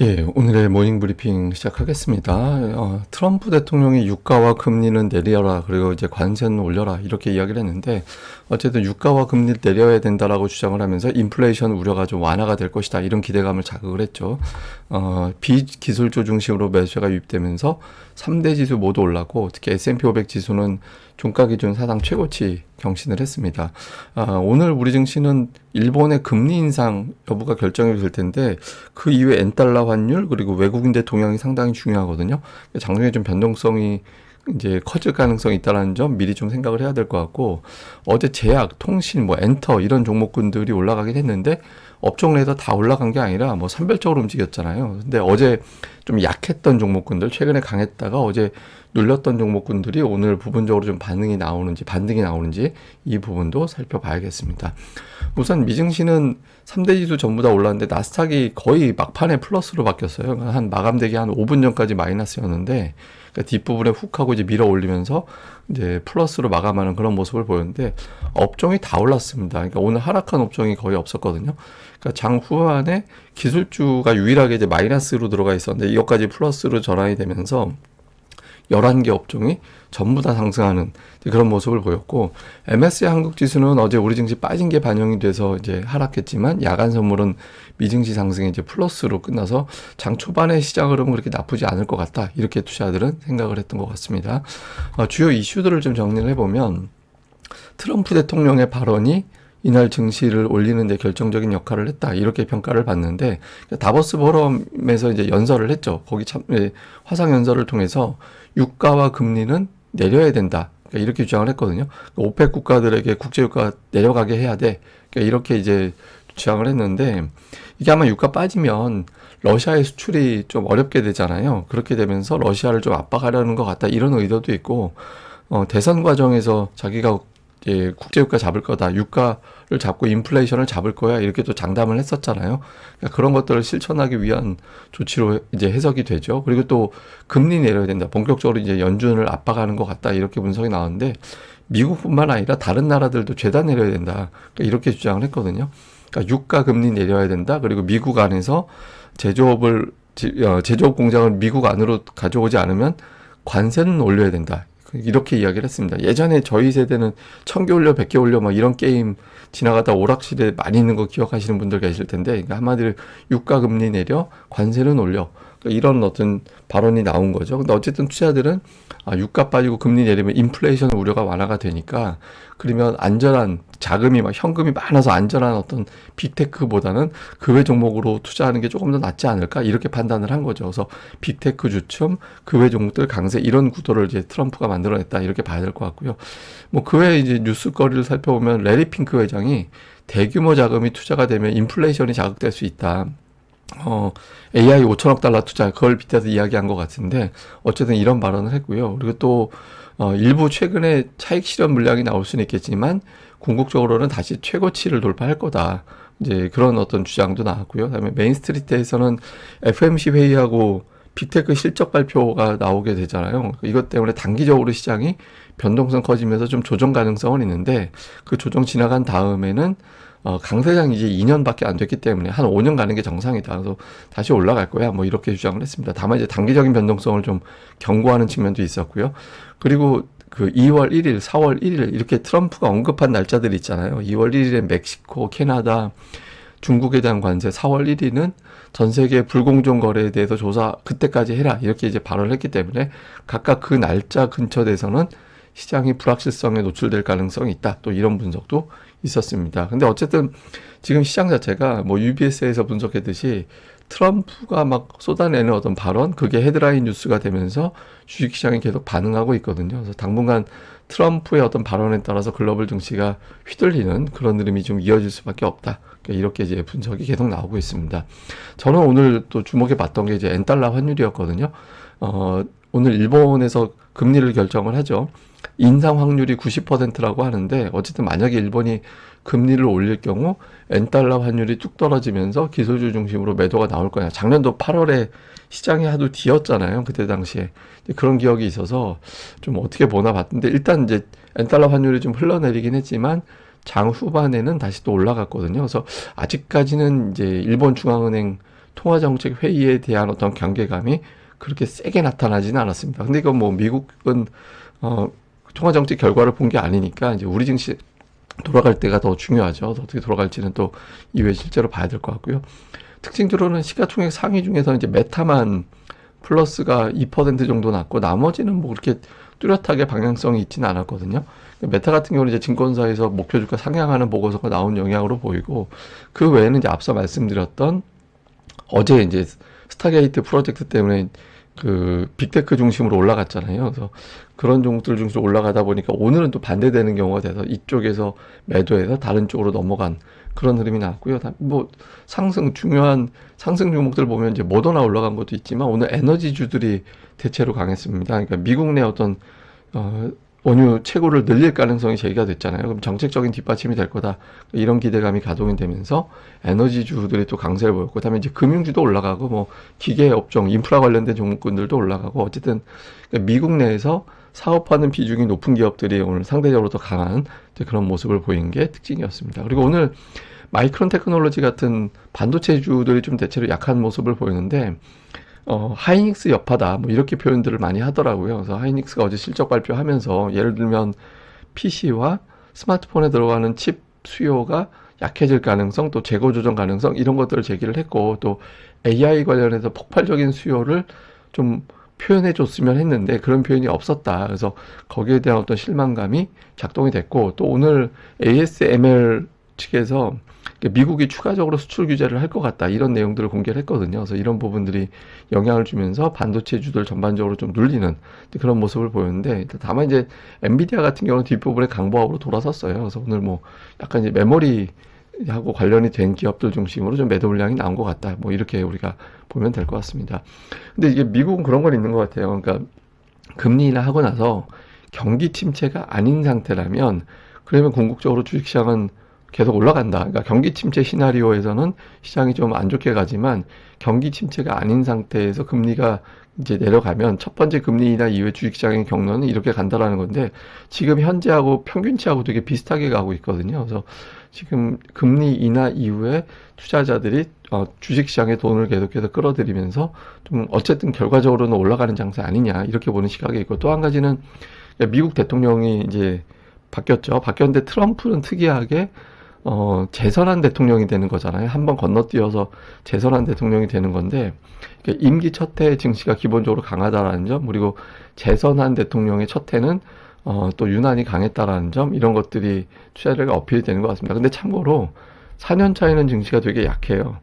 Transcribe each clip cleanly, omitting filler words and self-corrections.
예, 오늘의 모닝 브리핑 시작하겠습니다. 트럼프 대통령이 유가와 금리는 내려라, 그리고 이제 관세는 올려라, 이렇게 이야기를 했는데, 어쨌든 유가와 금리를 내려야 된다라고 주장을 하면서 인플레이션 우려가 좀 완화가 될 것이다, 이런 기대감을 자극을 했죠. 비기술주 중심으로 매수세가 유입되면서 3대 지수 모두 올랐고, 특히 S&P 500 지수는 종가 기준 사상 최고치 경신을 했습니다. 오늘 우리 증시는 일본의 금리 인상 여부가 결정이 될 텐데, 그 이후에 엔달러 환율 그리고 외국인들 동향이 상당히 중요하거든요. 장중에 좀 변동성이 이제 커질 가능성이 있다는 점 미리 좀 생각을 해야 될 것 같고, 어제 제약, 통신, 뭐 엔터 이런 종목군들이 올라가긴 했는데 업종 레이더 다 올라간 게 아니라 뭐 선별적으로 움직였잖아요. 근데 어제 좀 약했던 종목군들, 최근에 강했다가 어제 눌렸던 종목군들이 오늘 부분적으로 좀 반등이 나오는지 이 부분도 살펴봐야겠습니다. 우선 미증시는 3대 지수 전부 다 올랐는데 나스닥이 거의 막판에 플러스로 바뀌었어요. 한 마감되기 한 5분 전까지 마이너스였는데, 그러니까 뒷부분에 훅 하고 이제 밀어 올리면서 이제 플러스로 마감하는 그런 모습을 보였는데, 업종이 다 올랐습니다. 그러니까 오늘 하락한 업종이 거의 없었거든요. 그러니까 장 후반에 기술주가 유일하게 이제 마이너스로 들어가 있었는데 이것까지 플러스로 전환이 되면서 11개 업종이 전부 다 상승하는 그런 모습을 보였고, MSCI 한국 지수는 어제 우리 증시 빠진 게 반영이 돼서 이제 하락했지만 야간 선물은 미증시 상승이 이제 플러스로 끝나서 장 초반의 시장 흐름은 그렇게 나쁘지 않을 것 같다, 이렇게 투자들은 생각을 했던 것 같습니다. 주요 이슈들을 좀 정리를 해보면, 트럼프 대통령의 발언이 이날 증시를 올리는 데 결정적인 역할을 했다, 이렇게 평가를 받는데, 다보스 포럼에서 이제 연설을 했죠. 거기 참 화상 연설을 통해서 유가와 금리는 내려야 된다, 그러니까 이렇게 주장을 했거든요. 오펙 국가들에게 국제유가 내려가게 해야 돼, 그러니까 이렇게 이제 주장을 했는데, 이게 아마 유가 빠지면 러시아의 수출이 좀 어렵게 되잖아요. 그렇게 되면서 러시아를 좀 압박하려는 것 같다, 이런 의도도 있고, 대선 과정에서 자기가 이제 국제유가 잡을 거다, 유가를 잡고 인플레이션을 잡을 거야, 이렇게 또 장담을 했었잖아요. 그러니까 그런 것들을 실천하기 위한 조치로 이제 해석이 되죠. 그리고 또 금리 내려야 된다, 본격적으로 이제 연준을 압박하는 것 같다, 이렇게 분석이 나오는데, 미국뿐만 아니라 다른 나라들도 죄다 내려야 된다, 그러니까 이렇게 주장을 했거든요. 그러니까 유가 금리 내려야 된다. 그리고 미국 안에서 제조업 공장을 미국 안으로 가져오지 않으면 관세는 올려야 된다, 이렇게 이야기를 했습니다. 예전에 저희 세대는 1000개 올려 100개 올려 막 이런 게임 지나가다 오락실에 많이 있는 거 기억하시는 분들 계실 텐데, 그러니까 한마디로 유가 금리 내려 관세는 올려, 그러니까 이런 어떤 발언이 나온 거죠. 근데 어쨌든 투자들은 유가 빠지고 금리 내리면 인플레이션 우려가 완화가 되니까, 그러면 안전한 자금이 막 현금이 많아서 안전한 어떤 빅테크보다는 그 외 종목으로 투자하는 게 조금 더 낫지 않을까, 이렇게 판단을 한 거죠. 그래서 빅테크 주춤, 그 외 종목들 강세, 이런 구도를 이제 트럼프가 만들어냈다, 이렇게 봐야 될 것 같고요. 뭐 그 외에 이제 뉴스거리를 살펴보면 레리 핑크 회장이 대규모 자금이 투자가 되면 인플레이션이 자극될 수 있다. AI 5천억 달러 투자, 그걸 빗대서 이야기한 것 같은데, 어쨌든 이런 발언을 했고요. 그리고 또 일부 최근에 차익 실현 물량이 나올 수는 있겠지만 궁극적으로는 다시 최고치를 돌파할 거다, 이제 그런 어떤 주장도 나왔고요. 그다음에 메인스트리트에서는 FMC 회의하고 빅테크 실적 발표가 나오게 되잖아요. 이것 때문에 단기적으로 시장이 변동성 커지면서 좀 조정 가능성은 있는데, 그 조정 지나간 다음에는 강세장이 이제 2년밖에 안 됐기 때문에 한 5년 가는 게 정상이다, 그래서 다시 올라갈 거야, 뭐 이렇게 주장을 했습니다. 다만 이제 단기적인 변동성을 좀 경고하는 측면도 있었고요. 그리고 그 2월 1일, 4월 1일 이렇게 트럼프가 언급한 날짜들이 있잖아요. 2월 1일에 멕시코, 캐나다, 중국에 대한 관세, 4월 1일은 전 세계 불공정 거래에 대해서 조사 그때까지 해라, 이렇게 이제 발언을 했기 때문에 각각 그 날짜 근처 돼서는 시장이 불확실성에 노출될 가능성이 있다, 또 이런 분석도 있었습니다. 근데 어쨌든 지금 시장 자체가 뭐 UBS에서 분석했듯이 트럼프가 막 쏟아내는 어떤 발언, 그게 헤드라인 뉴스가 되면서 주식시장이 계속 반응하고 있거든요. 그래서 당분간 트럼프의 어떤 발언에 따라서 글로벌 증시가 휘둘리는 그런 흐름이 좀 이어질 수밖에 없다, 그러니까 이렇게 이제 분석이 계속 나오고 있습니다. 저는 오늘 또 주목해 봤던 게 이제 엔달러 환율이었거든요. 오늘 일본에서 금리를 결정을 하죠. 인상 확률이 90%라고 하는데, 어쨌든 만약에 일본이 금리를 올릴 경우 엔달러 환율이 뚝 떨어지면서 기술주 중심으로 매도가 나올 거냐. 작년도 8월에 시장이 하도 뒤었잖아요, 그때 당시에. 그런 기억이 있어서 좀 어떻게 보나 봤는데, 일단 이제 엔달러 환율이 좀 흘러내리긴 했지만 장 후반에는 다시 또 올라갔거든요. 그래서 아직까지는 이제 일본 중앙은행 통화정책 회의에 대한 어떤 경계감이 그렇게 세게 나타나지는 않았습니다. 근데 이건 뭐 미국은 통화정책 결과를 본 게 아니니까 이제 우리 증시 돌아갈 때가 더 중요하죠. 어떻게 돌아갈지는 또 이후에 실제로 봐야 될 것 같고요. 특징적으로는 시가총액 상위 중에서는 이제 메타만 플러스가 2% 정도 났고 나머지는 뭐 그렇게 뚜렷하게 방향성이 있지는 않았거든요. 메타 같은 경우는 이제 증권사에서 목표 주가 상향하는 보고서가 나온 영향으로 보이고 그 외에는 이제 앞서 말씀드렸던 어제 이제 스타게이트 프로젝트 때문에 그 빅테크 중심으로 올라갔잖아요. 그래서 그런 종목들 중심으로 올라가다 보니까 오늘은 또 반대되는 경우가 돼서 이쪽에서 매도해서 다른 쪽으로 넘어간 그런 흐름이 나왔고요. 뭐 중요한 상승 종목들 보면 이제 모더나 올라간 것도 있지만 오늘 에너지주들이 대체로 강했습니다. 그러니까 미국 내 어떤 원유 채굴을 늘릴 가능성이 제기가 됐잖아요. 그럼 정책적인 뒷받침이 될 거다. 이런 기대감이 가동이 되면서 에너지주들이 또 강세를 보였고, 그다음에 이제 금융주도 올라가고, 뭐 기계 업종, 인프라 관련된 종목군들도 올라가고, 어쨌든 미국 내에서 사업하는 비중이 높은 기업들이 오늘 상대적으로 더 강한 그런 모습을 보인 게 특징이었습니다. 그리고 오늘 마이크론 테크놀로지 같은 반도체주들이 좀 대체로 약한 모습을 보이는데, 하이닉스 여파다 뭐 이렇게 표현들을 많이 하더라고요. 그래서 하이닉스가 어제 실적 발표하면서 예를 들면 PC와 스마트폰에 들어가는 칩 수요가 약해질 가능성, 또 재고 조정 가능성 이런 것들을 제기를 했고, 또 AI 관련해서 폭발적인 수요를 좀 표현해 줬으면 했는데 그런 표현이 없었다. 그래서 거기에 대한 어떤 실망감이 작동이 됐고, 또 오늘 ASML 측에서 미국이 추가적으로 수출 규제를 할 것 같다 이런 내용들을 공개를 했거든요. 그래서 이런 부분들이 영향을 주면서 반도체주들 전반적으로 좀 눌리는 그런 모습을 보였는데, 다만 이제 엔비디아 같은 경우는 뒷부분에 강보합으로 돌아섰어요. 그래서 오늘 뭐 약간 이제 메모리하고 관련이 된 기업들 중심으로 좀 매도 물량이 나온 것 같다. 뭐 이렇게 우리가 보면 될 것 같습니다. 근데 이게 미국은 그런 건 있는 것 같아요. 그러니까 금리 인하하고 나서 경기 침체가 아닌 상태라면 그러면 궁극적으로 주식시장은 계속 올라간다. 그러니까 경기 침체 시나리오에서는 시장이 좀 안 좋게 가지만 경기 침체가 아닌 상태에서 금리가 이제 내려가면 첫 번째 금리 인하 이후에 주식시장의 경로는 이렇게 간다라는 건데, 지금 현재하고 평균치하고 되게 비슷하게 가고 있거든요. 그래서 지금 금리 인하 이후에 투자자들이 주식시장에 돈을 계속해서 끌어들이면서 좀 어쨌든 결과적으로는 올라가는 장세 아니냐 이렇게 보는 시각이 있고, 또 한 가지는 미국 대통령이 이제 바뀌었죠. 바뀌었는데 트럼프는 특이하게 재선한 대통령이 되는 거잖아요. 한번 건너뛰어서 재선한 대통령이 되는 건데, 임기 첫 해 증시가 기본적으로 강하다라는 점, 그리고 재선한 대통령의 첫 해는 또 유난히 강했다라는 점, 이런 것들이 투자자가 어필이 되는 것 같습니다. 근데 참고로 4년 차에는 증시가 되게 약해요.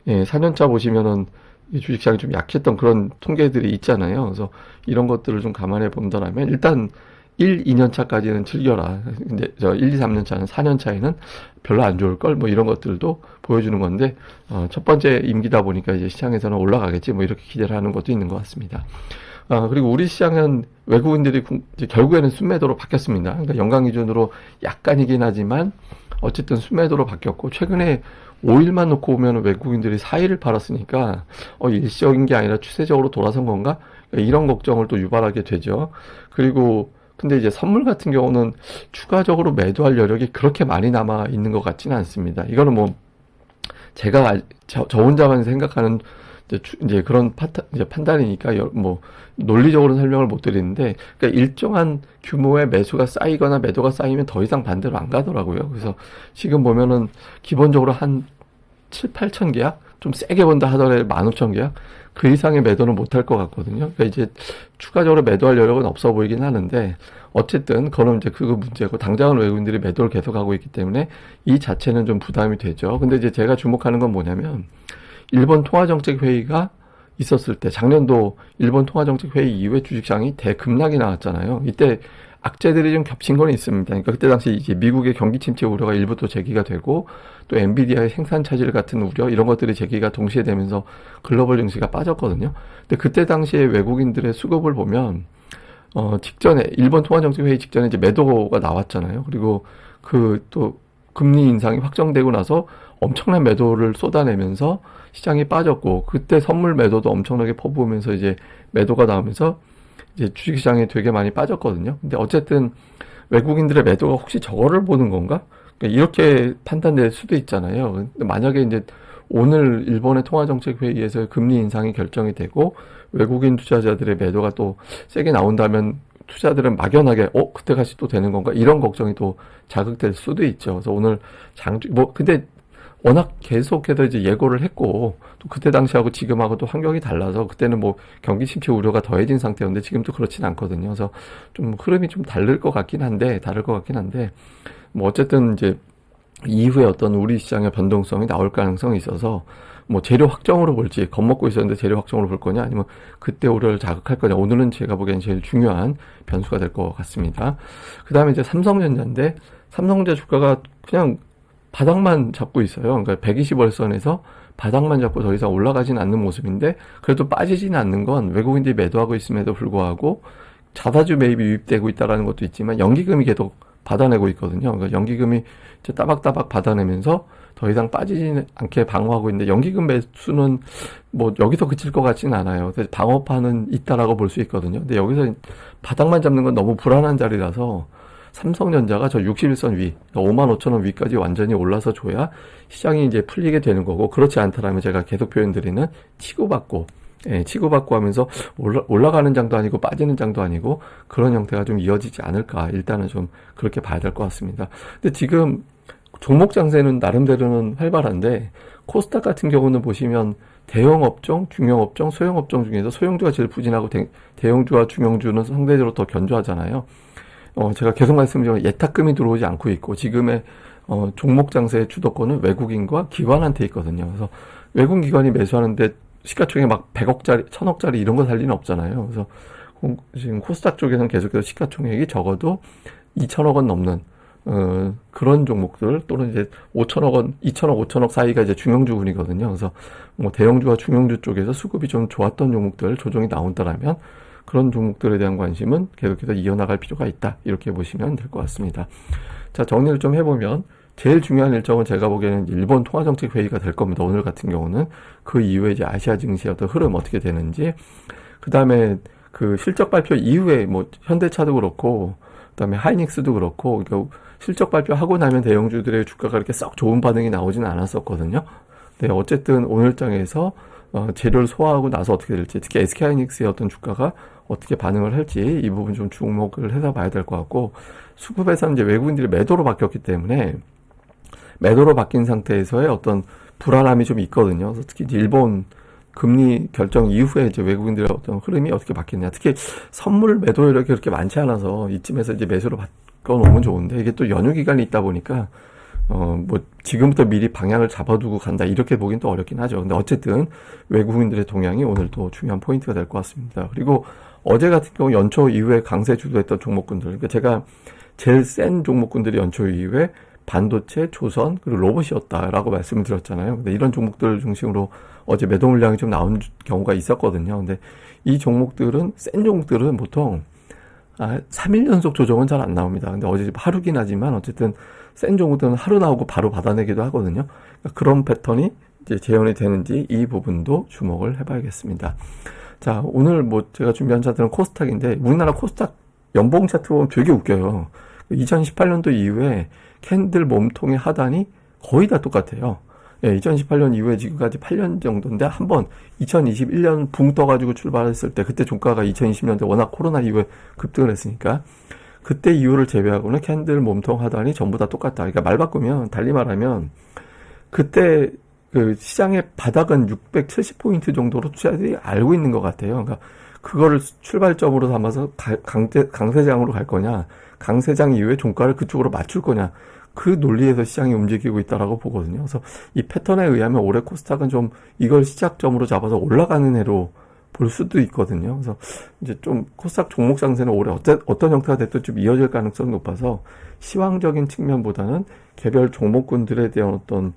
예, 4년 차 보시면은 주식시장이 좀 약했던 그런 통계들이 있잖아요. 그래서 이런 것들을 좀 감안해 본다면 일단 1, 2년 차까지는 즐겨라. 근데 1, 2, 3년 차는 4년 차에는 별로 안 좋을 걸, 뭐 이런 것들도 보여주는 건데, 첫 번째 임기다 보니까 이제 시장에서는 올라가겠지, 뭐 이렇게 기대를 하는 것도 있는 것 같습니다. 그리고 우리 시장은 외국인들이 이제 결국에는 순매도로 바뀌었습니다. 그러니까 연간 기준으로 약간이긴 하지만 어쨌든 순매도로 바뀌었고, 최근에 5일만 놓고 보면 외국인들이 4일을 팔았으니까 일시적인 게 아니라 추세적으로 돌아선 건가? 이런 걱정을 또 유발하게 되죠. 그리고 근데 이제 선물 같은 경우는 추가적으로 매도할 여력이 그렇게 많이 남아 있는 것 같지는 않습니다. 이거는 뭐 제가 저 혼자만 생각하는 이제 그런 이제 판단이니까 뭐 논리적으로는 설명을 못 드리는데, 그러니까 일정한 규모의 매수가 쌓이거나 매도가 쌓이면 더 이상 반대로 안 가더라고요. 그래서 지금 보면은 기본적으로 한 7, 8천 계약, 좀 세게 본다 하더라도 15,000계약, 그 이상의 매도는 못할 것 같거든요. 그러니까 이제 추가적으로 매도할 여력은 없어 보이긴 하는데, 어쨌든 그건 이제 그거 문제고, 당장은 외국인들이 매도를 계속하고 있기 때문에 이 자체는 좀 부담이 되죠. 근데 이제 제가 주목하는 건 뭐냐면, 일본 통화정책회의가 있었을 때, 작년도 일본 통화정책회의 이후에 주식시장이 대급락이 나왔잖아요. 이때 악재들이 좀 겹친 건 있습니다. 그러니까 그때 당시 이제 미국의 경기 침체 우려가 일부 또 제기가 되고, 또 엔비디아의 생산 차질 같은 우려, 이런 것들이 제기가 동시에 되면서 글로벌 증시가 빠졌거든요. 근데 그때 당시에 외국인들의 수급을 보면 직전에 일본 통화정책회의 직전에 이제 매도가 나왔잖아요. 그리고 그 또 금리 인상이 확정되고 나서 엄청난 매도를 쏟아내면서 시장이 빠졌고, 그때 선물 매도도 엄청나게 퍼부으면서 이제 매도가 나오면서 이제 주식시장에 되게 많이 빠졌거든요. 근데 어쨌든 외국인들의 매도가 혹시 저거를 보는 건가? 그러니까 이렇게 판단될 수도 있잖아요. 근데 만약에 이제 오늘 일본의 통화정책회의에서 금리 인상이 결정이 되고 외국인 투자자들의 매도가 또 세게 나온다면 투자들은 막연하게 그때까지 또 되는 건가 이런 걱정이 또 자극될 수도 있죠. 그래서 오늘 근데 워낙 계속해서 이제 예고를 했고 또 그때 당시하고 지금하고 또 환경이 달라서 그때는 뭐 경기 침체 우려가 더해진 상태였는데 지금도 그렇진 않거든요. 그래서 좀 흐름이 좀 다를 것 같긴 한데 뭐 어쨌든 이제 이후에 어떤 우리 시장의 변동성이 나올 가능성이 있어서 뭐 재료 확정으로 볼지 겁먹고 있었는데 재료 확정으로 볼 거냐 아니면 그때 우려를 자극할 거냐 오늘은 제가 보기엔 제일 중요한 변수가 될 것 같습니다. 그 다음에 이제 삼성전자인데 삼성전자 주가가 그냥 바닥만 잡고 있어요. 그러니까 120월선에서 바닥만 잡고 더 이상 올라가지는 않는 모습인데 그래도 빠지지는 않는 건 외국인들이 매도하고 있음에도 불구하고 자사주 매입이 유입되고 있다는 것도 있지만 연기금이 계속 받아내고 있거든요. 그러니까 연기금이 이제 따박따박 받아내면서 더 이상 빠지지 않게 방어하고 있는데 연기금 매수는 뭐 여기서 그칠 것 같지는 않아요. 그래서 방어판은 있다라고 볼 수 있거든요. 근데 여기서 바닥만 잡는 건 너무 불안한 자리라서 삼성전자가 저 61선 위, 55,000원 위까지 완전히 올라서 줘야 시장이 이제 풀리게 되는 거고 그렇지 않다라면 제가 계속 표현드리는 치고받고 하면서 올라가는 장도 아니고 빠지는 장도 아니고 그런 형태가 좀 이어지지 않을까 일단은 좀 그렇게 봐야 될 것 같습니다. 근데 지금 종목 장세는 나름대로는 활발한데 코스닥 같은 경우는 보시면 대형 업종, 중형 업종, 소형 업종 중에서 소형주가 제일 부진하고 대형주와 중형주는 상대적으로 더 견조하잖아요. 제가 계속 말씀드리면 예탁금이 들어오지 않고 있고 지금의 종목 장세의 주도권은 외국인과 기관한테 있거든요. 그래서 외국 기관이 매수하는데 시가총액 막 100억짜리, 1000억짜리 이런 거 살 리는 없잖아요. 그래서 지금 코스닥 쪽에서는 계속해서 시가총액이 적어도 2천억 원 넘는 그런 종목들 또는 이제 5천억 원, 2천억, 5천억 사이가 이제 중형주군이거든요. 그래서 뭐 대형주와 중형주 쪽에서 수급이 좀 좋았던 종목들 조정이 나온다라면 그런 종목들에 대한 관심은 계속해서 이어나갈 필요가 있다. 이렇게 보시면 될 것 같습니다. 자, 정리를 좀 해보면 제일 중요한 일정은 제가 보기에는 일본 통화정책회의가 될 겁니다. 오늘 같은 경우는 그 이후에 이제 아시아 증시의 어떤 흐름 어떻게 되는지 그 다음에 그 실적 발표 이후에 뭐 현대차도 그렇고 그 다음에 하이닉스도 그렇고 그러니까 실적 발표하고 나면 대형주들의 주가가 이렇게 썩 좋은 반응이 나오지는 않았었거든요. 네, 어쨌든 오늘장에서 재료를 소화하고 나서 어떻게 될지 특히 SK하이닉스의 어떤 주가가 어떻게 반응을 할지 이 부분 좀 주목을 해서 봐야 될 것 같고 수급에서는 이제 외국인들이 매도로 바뀌었기 때문에 매도로 바뀐 상태에서의 어떤 불안함이 좀 있거든요. 그래서 특히 이제 일본 금리 결정 이후에 이제 외국인들의 어떤 흐름이 어떻게 바뀌느냐. 특히 선물 매도율이 그렇게 많지 않아서 이쯤에서 이제 매수로 바꿔놓으면 좋은데 이게 또 연휴 기간이 있다 보니까 뭐 지금부터 미리 방향을 잡아두고 간다 이렇게 보긴 또 어렵긴 하죠. 근데 어쨌든 외국인들의 동향이 오늘 또 중요한 포인트가 될 것 같습니다. 그리고 어제 같은 경우 연초 이후에 강세 주도했던 종목군들, 그러니까 제가 제일 센 종목군들이 연초 이후에 반도체, 조선, 그리고 로봇이었다라고 말씀을 드렸잖아요. 근데 이런 종목들 중심으로 어제 매도 물량이 좀 나온 경우가 있었거든요. 근데 이 종목들은, 센 종목들은 보통 3일 연속 조정은 잘 안 나옵니다. 근데 어제 하루긴 하지만 어쨌든 센 종목들은 하루 나오고 바로 받아내기도 하거든요. 그러니까 그런 패턴이 이제 재현이 되는지 이 부분도 주목을 해봐야겠습니다. 자, 오늘 뭐 제가 준비한 차트는 코스닥인데 우리나라 코스닥 연봉 차트 보면 되게 웃겨요. 2018년도 이후에 캔들 몸통의 하단이 거의 다 똑같아요. 예, 2018년 이후에 지금까지 8년 정도인데 한번 2021년 붕 떠가지고 출발했을 때 그때 종가가 2020년대 워낙 코로나 이후에 급등을 했으니까 그때 이후를 제외하고는 캔들 몸통 하단이 전부 다 똑같다. 그러니까 말 바꾸면 달리 말하면 그때 그 시장의 바닥은 670포인트 정도로 투자자들이 알고 있는 것 같아요. 그러니까 그거를 출발점으로 삼아서 강세장으로 갈 거냐, 강세장 이후에 종가를 그쪽으로 맞출 거냐, 그 논리에서 시장이 움직이고 있다라고 보거든요. 그래서 이 패턴에 의하면 올해 코스닥은 좀 이걸 시작점으로 잡아서 올라가는 해로 볼 수도 있거든요. 그래서 이제 좀 코스닥 종목 장세는 올해 어떤 형태가 됐든 좀 이어질 가능성이 높아서 시황적인 측면보다는 개별 종목군들에 대한 어떤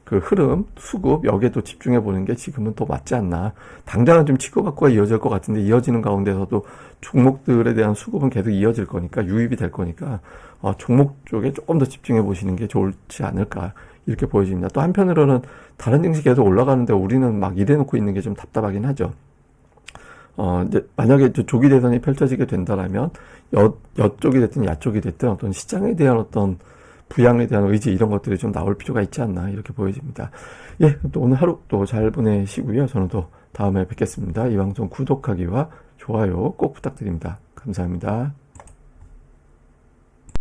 그 흐름, 수급, 여기에 또 집중해 보는 게 지금은 더 맞지 않나. 당장은 좀 치고받고가 이어질 것 같은데 이어지는 가운데서도 종목들에 대한 수급은 계속 이어질 거니까 유입이 될 거니까 종목 쪽에 조금 더 집중해 보시는 게 좋지 않을까 이렇게 보여집니다. 또 한편으로는 다른 증시 계속 올라가는데 우리는 막 이래놓고 있는 게 좀 답답하긴 하죠. 이제 만약에 조기 대선이 펼쳐지게 된다라면 여쪽이 됐든 야쪽이 됐든 어떤 시장에 대한 어떤 부양에 대한 의지 이런 것들이 좀 나올 필요가 있지 않나 이렇게 보여집니다. 예, 또 오늘 하루 또 잘 보내시고요. 저는 또 다음에 뵙겠습니다. 이 방송 구독하기와 좋아요 꼭 부탁드립니다. 감사합니다.